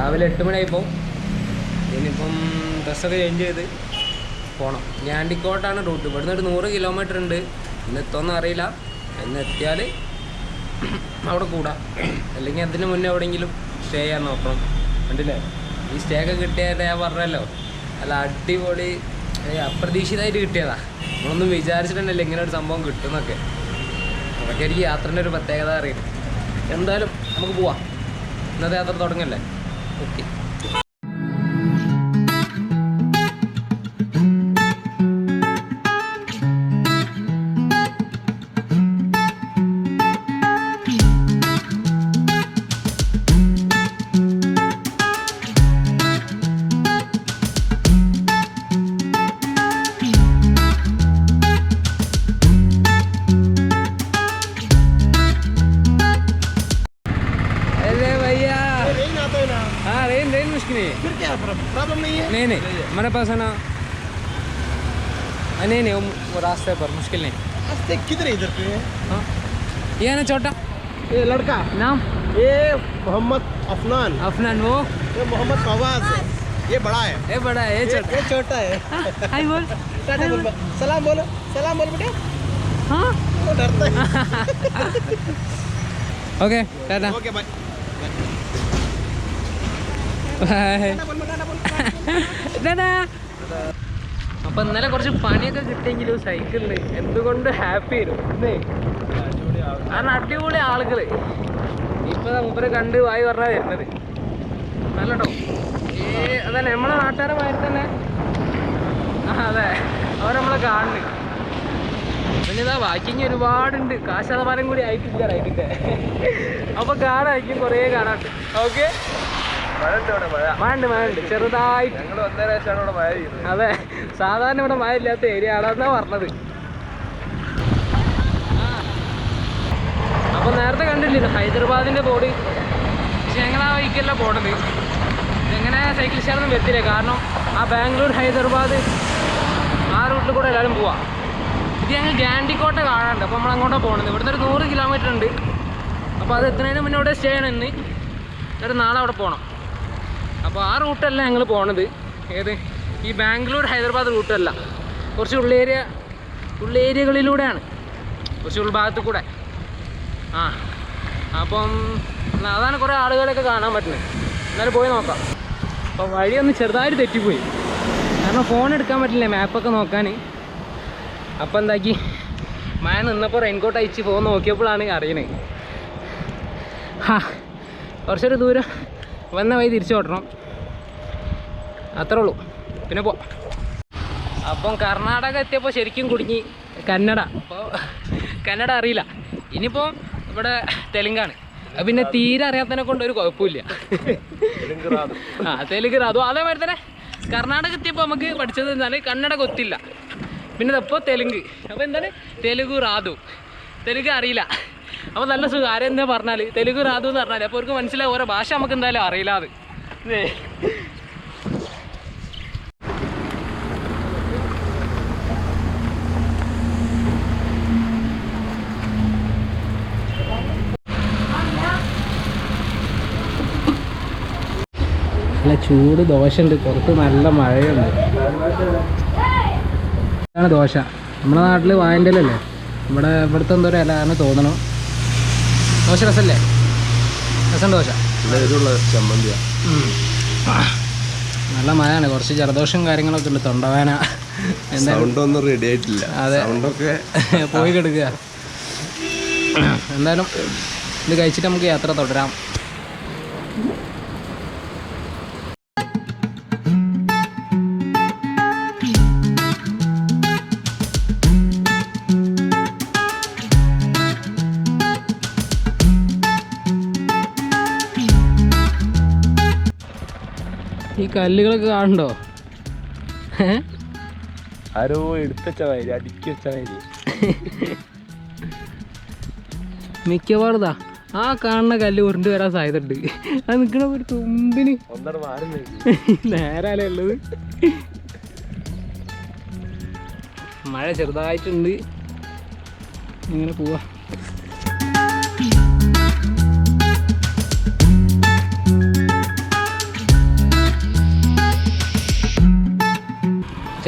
രാവിലെ 8 മണിയായിപ്പോൾ. ഇനിയിപ്പം ഡ്രസ്സൊക്കെ ചേഞ്ച് ചെയ്ത് പോകണം. ഞാണ്ടിക്കോട്ടാണ് റൂട്ട്. ഇവിടുന്ന് ഒരു 100 കിലോമീറ്റർ ഉണ്ട്. ഇന്ന് എത്തുമെന്ന് അറിയില്ല. ഇന്ന് എത്തിയാൽ അവിടെ കൂടാം, അല്ലെങ്കിൽ അതിന് മുന്നേ എവിടെയെങ്കിലും സ്റ്റേ ചെയ്യാൻ നോക്കണം. കണ്ടില്ലേ ഈ സ്റ്റേ ഒക്കെ കിട്ടിയാൽ ഞാൻ പറഞ്ഞല്ലോ അല്ല അടിപൊളി, അപ്രതീക്ഷിതമായിട്ട് കിട്ടിയതാ. നമ്മളൊന്നും വിചാരിച്ചിട്ടുണ്ടല്ലോ ഇങ്ങനെ ഒരു സംഭവം കിട്ടുമെന്നൊക്കെ. അതൊക്കെ എനിക്ക് യാത്രേൻ്റെ ഒരു പ്രത്യേകത അറിയും. എന്തായാലും നമുക്ക് പോവാം. ഇന്നത്തെ യാത്ര തുടങ്ങല്ലേ? ഓക്കെ. नहीं हमारे पास है ना, नहीं वो रास्ते पर मुश्किल नहीं. रास्ते किधर है इधर पे? हाँ ये है ना छोटा ये लड़का नाम, ये मोहम्मद अफनान. वो ये मोहम्मद फवाज है. ये बड़ा है, ये बड़ा है, ये छोटा है. हाय बोल, टाटा बोल, सलाम बोलो, सलाम बोल बेटा. हाँ वो डरता है. Okay tata. Okay bye. അപ്പം ഇന്നലെ കുറച്ച് പണിയൊക്കെ കിട്ടിയെങ്കിലും സൈക്കിളിൽ എന്തുകൊണ്ട് ഹാപ്പി ആയിരുന്നു. കാരണം അടിപൊളി ആളുകൾ. ഇപ്പം മുമ്പ് കണ്ട് വായി പറഞ്ഞാൽ വരുന്നത് നല്ലട്ടോ. അതല്ലേ നമ്മളെ നാട്ടുകാരെ മാതിരി തന്നെ. അതെ അവർ നമ്മളെ കാണുന്നു. പിന്നെ ഇതാ ബാക്കിങ് ഒരുപാടുണ്ട്. കാശതമാനം കൂടി ആയിട്ടില്ല റൈഡിൻ്റെ. അപ്പോൾ കാണാൻ കുറേ കാണാറുണ്ട്. ഓക്കെ മഴയുണ്ട് ചെറുതായിട്ട്. അതെ സാധാരണ ഇവിടെ മഴ ഇല്ലാത്ത ഏരിയ ആണെന്നാ പറഞ്ഞത്. അപ്പോൾ നേരത്തെ കണ്ടില്ലേ ഹൈദരാബാദിൻ്റെ ബോർഡ്. പക്ഷെ ഞങ്ങൾ ആ വഴിക്കല്ല പോണത്. ഇതെങ്ങനെ സൈക്കിൾ സ്റ്റാൻഡൊന്നും എത്തില്ല. കാരണം ആ ബാംഗ്ലൂർ ഹൈദരാബാദ് ആ റൂട്ടിൽ കൂടെ എല്ലാവരും പോവാം. ഇത് ഞങ്ങൾ ഗാൻഡിക്കോട്ട കാണാറുണ്ട്. അപ്പോൾ നമ്മൾ അങ്ങോട്ടാണ് പോകുന്നത്. ഇവിടുന്ന് ഒരു 100 കിലോമീറ്റർ ഉണ്ട്. അപ്പോൾ അത് എത്തുന്നതിന് മുന്നേ ഇവിടെ സ്റ്റേ ചെയ്യണം. ഇന്ന് ഒരു നാളെ അവിടെ പോകണം. അപ്പോൾ ആ റൂട്ടല്ല ഞങ്ങൾ പോണത്. ഏത് ഈ ബാംഗ്ലൂർ ഹൈദരാബാദ് റൂട്ടല്ല, കുറച്ച് ഉള്ളേരിയകളിലൂടെയാണ്, കുറച്ച് ഉൾഭാഗത്ത് കൂടെ. അപ്പം അതാണ് കുറേ ആളുകളൊക്കെ കാണാൻ പറ്റുന്നത്. എന്നാലും പോയി നോക്കാം. അപ്പോൾ വഴിയൊന്ന് ചെറുതായിട്ട് തെറ്റിപ്പോയി. കാരണം ഫോൺ എടുക്കാൻ പറ്റില്ല മാപ്പൊക്കെ നോക്കാൻ. അപ്പം എന്താക്കി മഴ നിന്നപ്പോൾ റെയിൻകോട്ട് അയച്ച് ഫോൺ നോക്കിയപ്പോഴാണ് അറിയണത്. കുറച്ചൊരു ദൂരം വന്ന വഴി തിരിച്ചു ഓട്ടണം, അത്രേ ഉള്ളൂ. പിന്നെ പോ. അപ്പം കർണാടക എത്തിയപ്പോൾ ശരിക്കും കുടുങ്ങി. കന്നഡ. അപ്പോൾ കന്നഡ അറിയില്ല. ഇനിയിപ്പോൾ ഇവിടെ തെലുങ്കാണ്. പിന്നെ തീരെ അറിയാത്തതിനെ കൊണ്ട് ഒരു കുഴപ്പമില്ല. തെലുങ്ക് റാതു. അതേമാതിരി തന്നെ കർണാടക എത്തിയപ്പോൾ നമുക്ക് പഠിച്ചത് എന്താണ്, കന്നഡ കൊത്തില്ല. പിന്നെ ഇപ്പോൾ തെലുങ്ക്. അപ്പോൾ എന്താണ് തെലുങ്ക് റാതു. തെലുങ്ക് അറിയില്ല. അപ്പോൾ നല്ല സുഖം. ആരെന്താ പറഞ്ഞാൽ തെലുങ്ക് റാതു എന്ന് പറഞ്ഞാൽ അപ്പോൾ അവർക്ക് മനസ്സിലാവും ഓരോ ഭാഷ നമുക്ക് എന്തായാലും അറിയില്ല. അത് നല്ല ചൂട് ദോശയുണ്ട്, പുറത്ത് നല്ല മഴയുണ്ട്. ഇതാണ് ദോശ. നമ്മുടെ നാട്ടിൽ വായൻ്റെ ഇലല്ലേ, ഇവിടുത്തെ എന്തോ ഒരു ഇലാണ് തോന്നണം. ദോശ രസമല്ലേ? രസം ദോശ. നല്ല മഴയാണ്. കുറച്ച് ജലദോഷം കാര്യങ്ങളൊക്കെ ഉണ്ട്, തൊണ്ടവേന. എന്തായാലും റെഡി ആയിട്ടില്ല. അതെ പോയി കിടക്കുക. എന്തായാലും ഇത് കഴിച്ചിട്ട് നമുക്ക് യാത്ര തുടരാം. ഈ കല്ലുകളൊക്കെ കാണുന്നുണ്ടോ? ആരോ എടുത്തുവെച്ച മാതിരി, അടുക്കി വെച്ച മാതിരി. മിക്കവാറും ആ കാണുന്ന കല്ല് ഉരുണ്ട് വരാൻ സാധ്യതയുണ്ട്. അത് നിൽക്കണ ഒരു തുമ്പിന് നേരാലേ ഉള്ളത്. മഴ ചെറുതായിട്ടുണ്ട്. ഇങ്ങനെ പോവാ.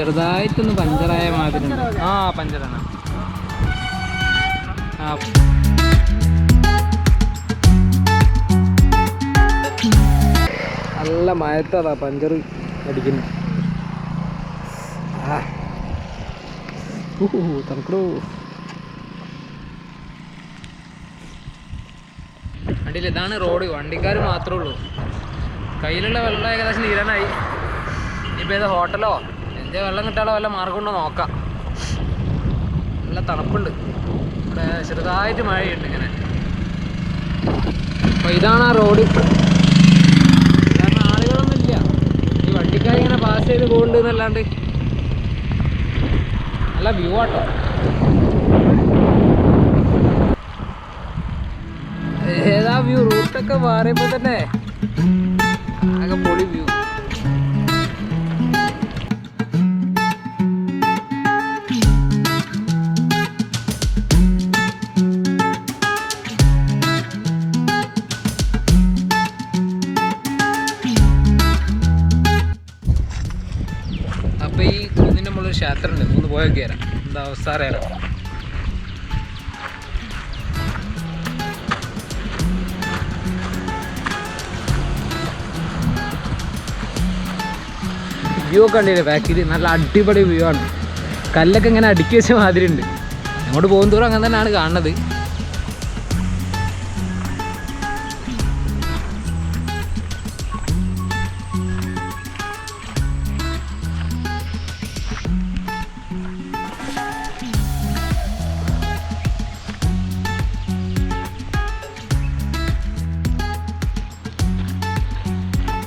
ചെറുതായിട്ടൊന്ന് പഞ്ചറായ മാതിരി. ആ പഞ്ചറാണ്. ആ നല്ല മയത്തതാ പഞ്ചർ അടിക്കുന്നു. തണുക്കടോ. വണ്ടിയിൽ ഇതാണ് റോഡ്. വണ്ടിക്കാർ മാത്രമേ ഉള്ളൂ. കയ്യിലുള്ള വെള്ളം ഏകദേശം തീരാനായി. ഇനിയിപ്പോൾ ഏത് ഹോട്ടലോ എന്തേ വെള്ളം കിട്ടാലോ വല്ല മാർഗം ഉണ്ടോ നോക്കാം. നല്ല തണുപ്പുണ്ട് ഇവിടെ. ചെറുതായിട്ട് മഴയുണ്ട് ഇങ്ങനെ. അപ്പോൾ ഇതാണ് ആ റോഡ്. കാരണം ആളുകളൊന്നും ഇല്ല. ഈ വണ്ടിക്കാരിങ്ങനെ പാസ് ചെയ്ത് പോകുന്നുണ്ട് എന്നല്ലാണ്ട്. നല്ല വ്യൂ ആട്ടോ. ഏതാ വ്യൂ? റൂട്ടൊക്കെ മാറിയപ്പോൾ തന്നെ ആകെ പൊളി വ്യൂ. അപ്പോൾ ഈ കുന്നിൻ്റെ മുകളിൽ ക്ഷേത്രമുണ്ട്. മൂന്ന് പോയൊക്കെ വരാം. എന്താ അവസ്ഥ അറിയാലോ. വ്യൂ ഒക്കെ കണ്ടില്ലേ ബാക്കിൽ? നല്ല അടിപൊളി വ്യൂ ആണ്. കല്ലൊക്കെ ഇങ്ങനെ അടുക്കി വെച്ച മാതിരി ഉണ്ട്. അങ്ങോട്ട് പോകും തോറും അങ്ങനെ തന്നെയാണ് കാണുന്നത്.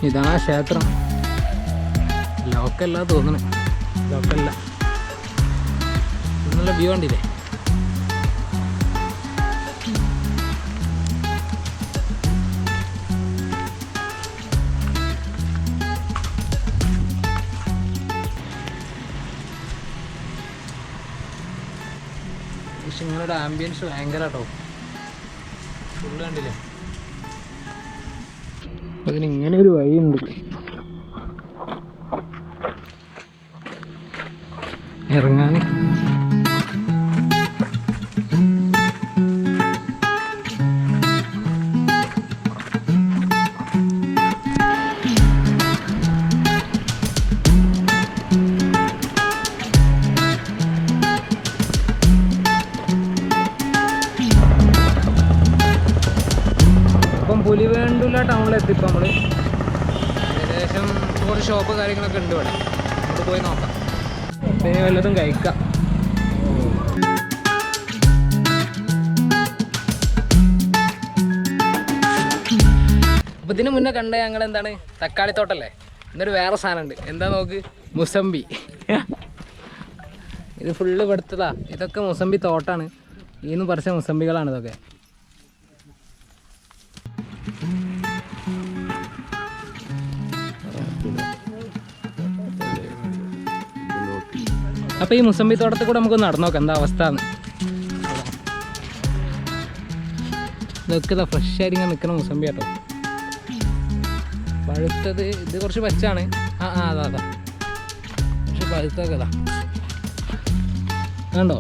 ഇതാണ് ആ ക്ഷേത്രം. ലോക്കല്ല തോന്നണേ. ലോക്കല്ല. നല്ല വ്യൂ കണ്ടില്ലേ? പക്ഷെ നിങ്ങളുടെ ആംബിയൻസ് ഭയങ്കര കേട്ടോ. ഫുള്ള് കണ്ടില്ലേ? അതിനിങ്ങനെ ഒരു വഴിയുണ്ട് ഇറങ്ങാൻ. ഇപ്പം പുലിവേണ്ടുല ടൗണിലെത്തിപ്പം നമ്മൾ. ഏകദേശം കുറച്ച് ഷോപ്പ് കാര്യങ്ങളൊക്കെ ഉണ്ട് ഇവിടെ. നമുക്ക് പോയി നോക്കാം. പിന്നെ വല്ലതും കഴിക്കാം. അപ്പോൾ ഇതിന് മുന്നേ കണ്ട ഞങ്ങൾ എന്താണ് തക്കാളിത്തോട്ടല്ലേ. എന്നൊരു വേറെ സാധനമുണ്ട്. എന്താ നോക്ക്, മുസമ്പി. ഇത് ഫുള്ള് പെടുത്തതാ. ഇതൊക്കെ മുസമ്പി തോട്ടാണ്. ഈന്ന് പറിച്ച മുസമ്പികളാണ് ഇതൊക്കെ. അപ്പോൾ ഈ മുസമ്പി തോട്ടത്തിൽ കൂടെ നമുക്ക് നടന്നു നോക്കാം എന്താ അവസ്ഥ എന്ന്. ഇതൊക്കെ ഇതാ ഫ്രഷ് ആയിട്ട് ഇങ്ങനെ നിൽക്കുന്ന മുസമ്പി കേട്ടോ. പഴുത്തത് ഇത് കുറച്ച് പച്ചാണ്. അതാ പക്ഷെ പഴുത്തൊക്കെ ഇതാ കണ്ടോ.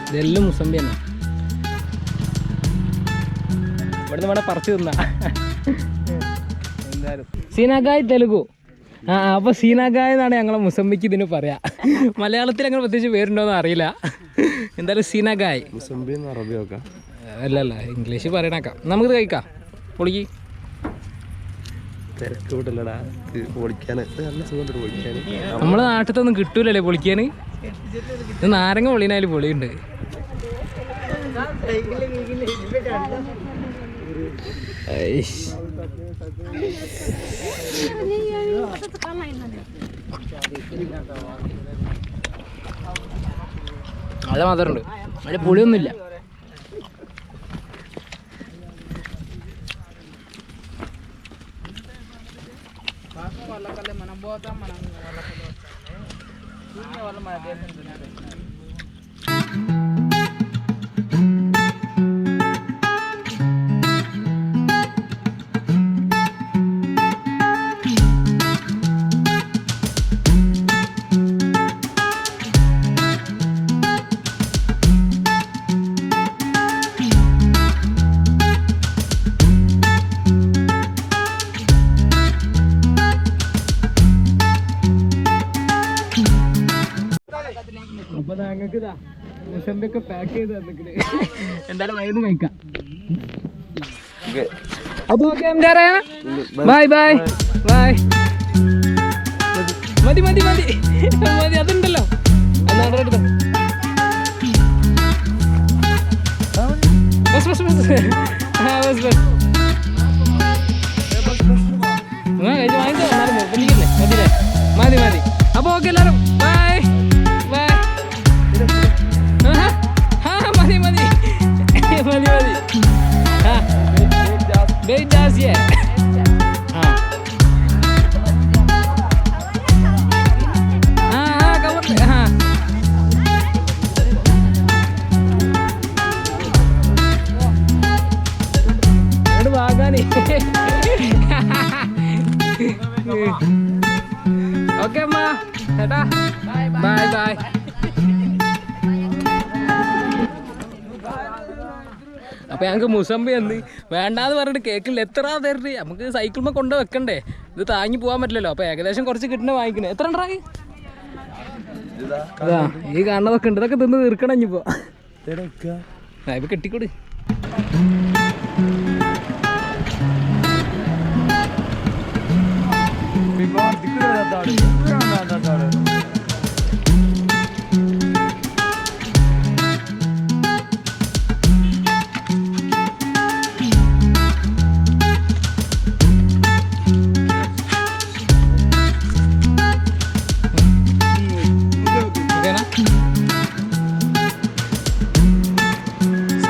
ഇതെല്ലാം മുസമ്പി തന്നെ. ഇവിടുന്ന് ഇവിടെ പറിച്ചു തിന്നാ എന്തായാലും. സീനാഗായ് തെലുഗു. അപ്പോൾ സീനാഗായ് എന്നാണ് ഞങ്ങളെ മുസമ്പിക്ക് ഇതിന് പറയാ. മലയാളത്തിൽ അങ്ങനെ പ്രത്യേകിച്ച് പേരുണ്ടോയെന്ന് അറിയില്ല. എന്തായാലും സീനാഗായ്. മുസമ്പി അറബി നോക്കാം. അല്ല ഇംഗ്ലീഷ് പറയണേക്കാം. നമുക്കിത് കഴിക്കാം. പൊളിക്ക്. തിരക്ക് വിടല്ലടാ പൊളിക്കാൻ. നല്ല സുഖമുണ്ട് പൊളിക്കാൻ. നമ്മളെ നാട്ടിലൊന്നും കിട്ടൂലല്ലേ പൊളിക്കാൻ. ഇത് നാരങ്ങ പൊളിനായാലും പൊളിയുണ്ട്. അത് മാത്രമുണ്ട്. അതിൽ പുളിയൊന്നുമില്ല. ഞങ്ങൾക്ക് ഇതാ മുസമ്പൊക്കെ പാക്ക് ചെയ്ത് തന്നിട്ട് എന്തായാലും വൈകുന്നു കഴിക്കാം. അപ്പൊ ഓക്കെ ബൈ ബൈ ബൈ. മതി മതി മതി മതി അതുണ്ടല്ലോ എടുത്തോ. ബസ് ബസ് ബസ് ബസ് ബസ് വാങ്ങിക്കോ എന്നാലും വലിക്കല്ലേ മതില്ലേ മതി മതി. അപ്പൊ ഓക്കെ എല്ലാവരും ബൈ ബൈ. മതി മതി മതി മതി. വെയിറ്റ് ജാസ്തിയേ. ഓക്കെ അമ്മ ചേട്ടാ ബൈ ബൈ. അപ്പൊ ഞങ്ങൾക്ക് മുസമ്പി എന്ത് വേണ്ടാന്ന് പറഞ്ഞിട്ട് കേക്കില്ല. എത്ര തരണ്ട് നമുക്ക് സൈക്കിളിൽ കൊണ്ട് വെക്കണ്ടേ, ഇത് താങ്ങി പോകാൻ പറ്റില്ലല്ലോ. അപ്പൊ ഏകദേശം കുറച്ച് കിട്ടുന്ന വാങ്ങിക്കണേ. എത്ര ഉണ്ടായി? അതാ ഈ കാണുന്നതൊക്കെ ഉണ്ട്, ഇതൊക്കെ തിന്ന് തീർക്കണം ഇനിയിപ്പോ. ഇപ്പൊ കെട്ടിക്കൂട്.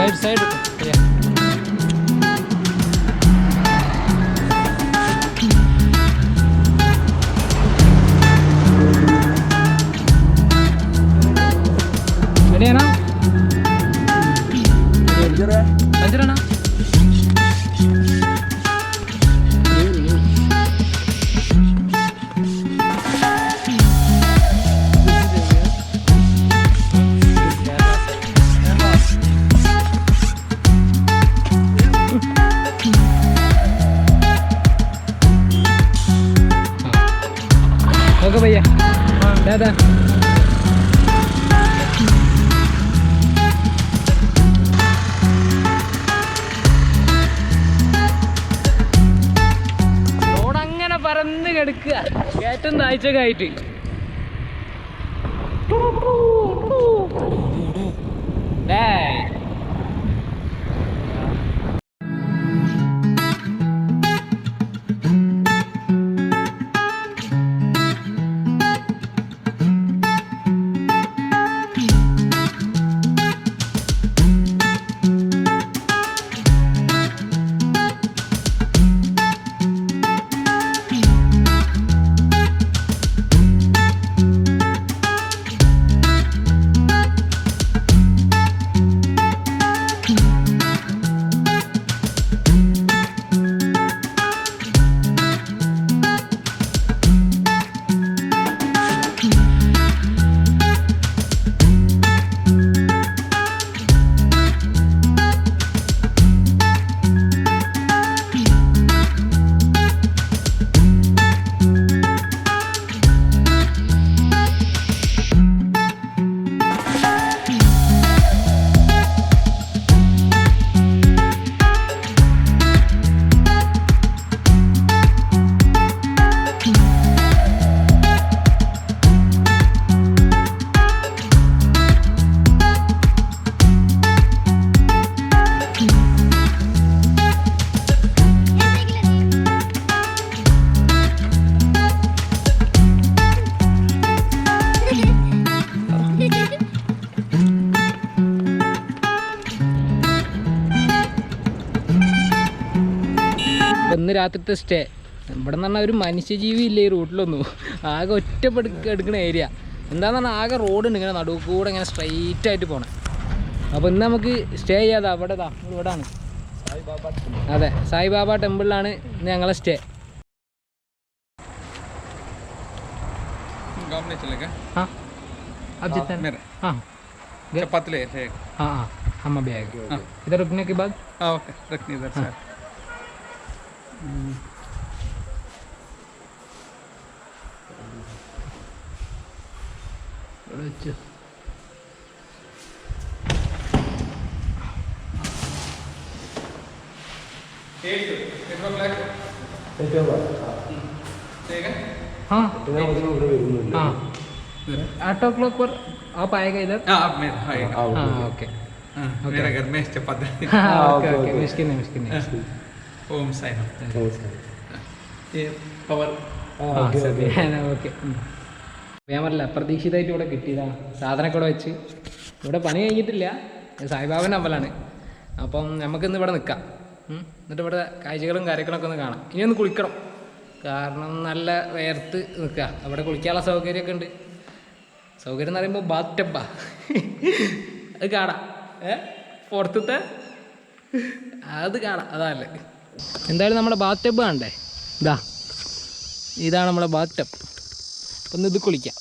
Side side yeah. Ready na? Anjara na? Okay भैया दादा റോഡ് അങ്ങനെ പറന്ന് കിടക്കുക കയറ്റം താഴ്ചയൊക്കെ ആയിട്ട്. ഇന്ന് രാത്രിത്തെ സ്റ്റേ ഇവിടെ എന്ന് പറഞ്ഞാൽ ഒരു മനുഷ്യജീവി ഇല്ല ഈ റൂട്ടിലൊന്നും. ആകെ ഒറ്റപ്പെടുക്കുന്ന ഏരിയ. എന്താന്ന് പറഞ്ഞാൽ ആകെ റോഡുണ്ട് ഇങ്ങനെ നടുവ് കൂടെ ഇങ്ങനെ സ്ട്രൈറ്റ് ആയിട്ട് പോകണം. അപ്പോൾ ഇന്ന് നമുക്ക് സ്റ്റേ ചെയ്യാതെ അവിടെ ഇവിടെയാണ്. അതെ, സായിബാബ ടെമ്പിളിലാണ് ഇന്ന് ഞങ്ങളെ സ്റ്റേ. हाँ अब जितना मेरे हाँ चपाती ले हाँ हाँ हम अभी आएंगे. इधर रुकने के बाद ओके रखनी इधर से. हाँ हाँ 8 o'clock पर आप आएगा इधर? हाँ ओके मेरे घर में चपाती ओके ओके मिस्किन है ओम साईनाथ ये പവർ ഓക്കെ ഞാൻ പറഞ്ഞില്ല അപ്രതീക്ഷിതമായിട്ട് ഇവിടെ കിട്ടിയതാണ് സാധനമൊക്കെ ഇവിടെ വെച്ച് ഇവിടെ പണി കഴിഞ്ഞിട്ടില്ല സായിബാബൻ്റെ അമ്പലമാണ് അപ്പം നമുക്കിന്ന് ഇവിടെ നിൽക്കാം എന്നിട്ട് ഇവിടെ കാഴ്ചകളും കാര്യങ്ങളൊക്കെ ഒന്ന് കാണാം ഇനി ഒന്ന് കുളിക്കണം കാരണം നല്ല വേർത്ത് നിൽക്കുക അവിടെ കുളിക്കാനുള്ള സൗകര്യമൊക്കെ ഉണ്ട് സൗകര്യം എന്ന് പറയുമ്പോൾ ബാത്ത് ടബ്ബാ അത് കാണാം പുറത്തത്തെ അത് കാണാം അതല്ലേ എന്തായാലും നമ്മുടെ ബാത്ത് ടബ്ബ് കാണണ്ടേ ഇതാണ് നമ്മളെ ബാത്ത് ടബ് ഒന്ന് ഇത് കുളിക്കാം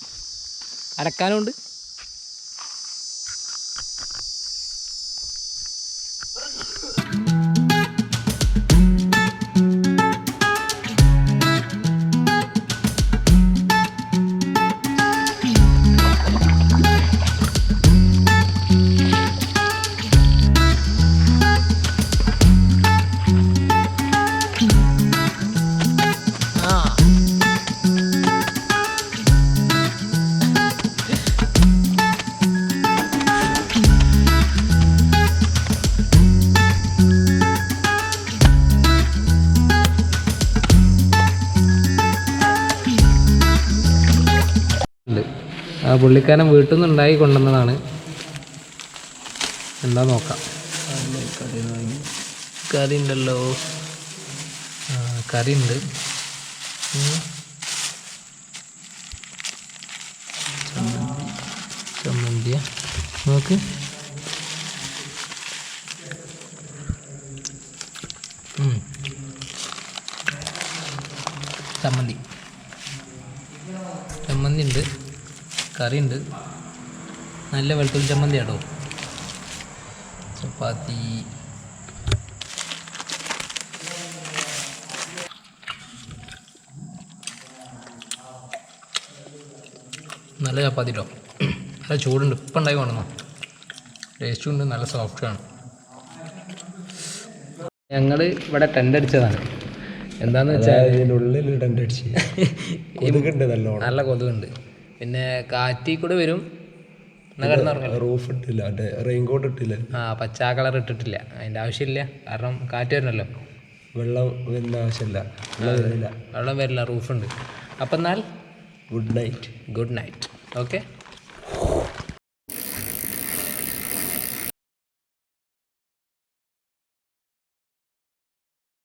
അരക്കാനുണ്ട് ആ പുള്ളിക്കാരൻ വീട്ടിൽ നിന്ന് ഉണ്ടാക്കി കൊണ്ടുവന്നതാണ് എന്താ നോക്കാം കറി ഉണ്ടല്ലോ കറി ഉണ്ട് ചമ്മന്തി നോക്ക് ചമ്മന്തി ഉണ്ട് കറി ഉണ്ട് നല്ല വെളുത്തുള്ളി ചമ്മന്തി ആട്ടോ ചപ്പാത്തി നല്ല ചപ്പാത്തി കേട്ടോ നല്ല ചൂടുണ്ട് ഇപ്പം ഉണ്ടായി കൊണ്ടുവന്നോ ടേസ്റ്റും ഉണ്ട് നല്ല സോഫ്റ്റാണ് ഞങ്ങൾ ഇവിടെ ടെൻ്റ് അടിച്ചതാണ് എന്താണെന്ന് വെച്ചാൽ ഇതിൻ്റെ ഉള്ളിൽ ടെൻ്റ് അടിച്ച് കൊതുകുണ്ട് നല്ലോണം നല്ല കൊതുകുണ്ട് പിന്നെ കാറ്റിൽ കൂടെ വരും റൂഫ് ഇട്ടില്ല റെയിൻകോട്ട് ഇട്ടില്ല പച്ച കളർ ഇട്ടിട്ടില്ല അതിൻ്റെ ആവശ്യമില്ല കാരണം കാറ്റ് വരണല്ലോ വെള്ളം വരുന്ന ആവശ്യമില്ല വെള്ളം വരില്ല റൂഫുണ്ട് അപ്പം എന്നാൽ ഗുഡ് നൈറ്റ് ഓക്കെ